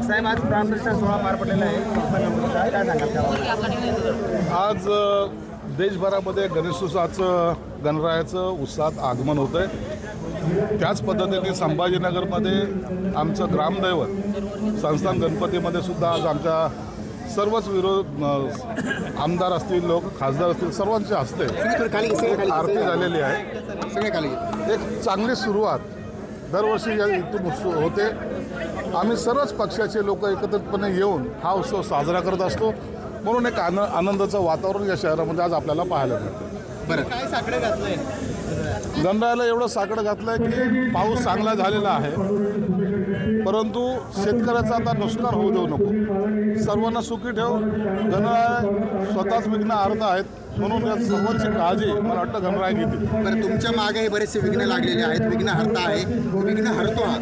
साहेब आज प्राणप्रतिष्ठा सोहळा पार पडलेला आहे, काय सांगाल? आज देशभरामध्ये गणेशोत्सवाचं गणरायाचं उत्साहात आगमन होतं आहे। त्याच पद्धतीने संभाजीनगरमध्ये आमचं ग्रामदैवत संस्थान गणपतीमध्ये सुद्धा आज आमच्या सर्वच आमदार असतील, लोक खासदार असतील, सर्वांच्या हस्ते आरती झालेली आहे। एक चांगली सुरुवात दरवर्षी इथून होते। आम्ही सर्वच पक्षाचे लोक एकत्रितपणे येऊन हा उत्सव साजरा करत असतो, म्हणून एक आनंदाचं वातावरण या शहरामध्ये आज आपल्याला पाहायला मिळतं। बरं, काय साकडं घातलंय? गणरायाला एवढं साकडं घातलंय की पाऊस चांगला झालेला आहे, परंतु शेतकऱ्याचा आता नुकसान होऊ देऊ नको, सर्वांना सुखी ठेव। गणराय स्वतःच विघ्नहर्ता आहेत, म्हणून या सर्वांची काळजी मला वाटतं गणराय घेतील। बरं, तुमच्या मागे बरेचसे विघ्न लागलेले आहेत, विघ्नहर्ता आहे, विघ्न हरतो हा?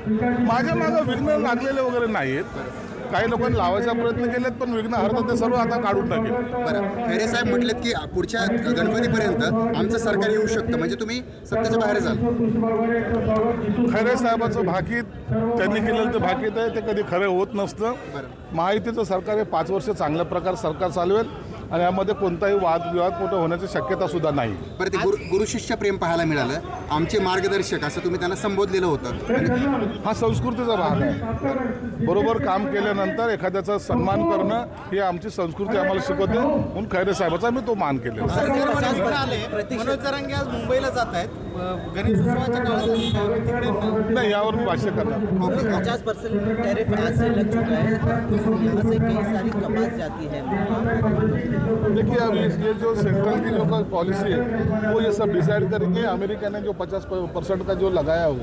माझ्या मागं विघ्न लागलेले वगैरे नाहीत, काही लोकांनी लावायचा प्रयत्न केलेत, पण विघ्न हरतात ते सर्व आता काढून टाकेल। बरं, खैरे साहेब म्हटलेत की पुढच्या गणपतीपर्यंत आमचं सरकार येऊ शकतं, म्हणजे तुम्ही सत्तेच्या बाहेर जाल। खैरे साहेबाचं भाकीत त्यांनी केलेलं ते भाकीत आहे, ते कधी खरं होत नसतं। महायुतीचं सरकार हे 5 वर्ष चांगल्या प्रकारे सरकार चालवेल आणि यामध्ये कोणताही वादविवाद मोठं होण्याची शक्यता सुद्धा नाही। बरं, ते गुरु शिष्य प्रेम पाहायला मिळालं, आमचे मार्गदर्शक असं तुम्ही त्यांना संबोधलेलं होतं। हा संस्कृतीचा भाग आहे, बरोबर काम केल्यानंतर एखाद्याचा सन्मान करणं ही आमची संस्कृती आम्हाला शिकवते, म्हणून खैरे साहेबाचा मी तो मान केलेला। मनोज जरांगे आज मुंबईला जात आहेत, गणेशोत्सवाच्या काळात नाही, यावर मी भाष्य करणार। 50% टैरिफ आज से लग चुका है, यहाँ से कई सारी कपास जाती है। देखिए, अब ये जो सेंट्रल की जो पॉलिसी है वो ये सब डिसाइड करेंगे। अमेरिका ने जो 50% का जो लगाया हो,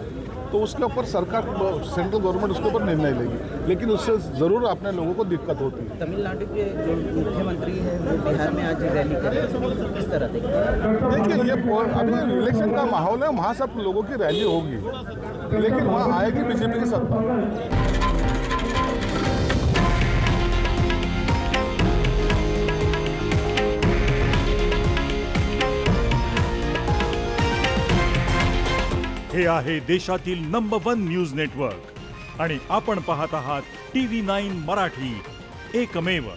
तो उसके ऊपर सरकार, सेंट्रल गवर्नमेंट उसके ऊपर निर्णय लेगी, लेकिन उससे ज़रूर अपने लोगों को दिक्कत होती है। तमिलनाडु के जो मुख्यमंत्री हैं वो बिहार में आज रैली कर रहे हैं, किस तरह देखिए, ये अभी इलेक्शन का माहौल है, वहाँ सब लोगों की रैली होगी, लेकिन वहाँ आएगी बीजेपी की सत्ता। हे आहे देशातील नंबर 1 न्यूज नेटवर्क आणि आपण पाहत आहात TV9 मराठी, एकमेव।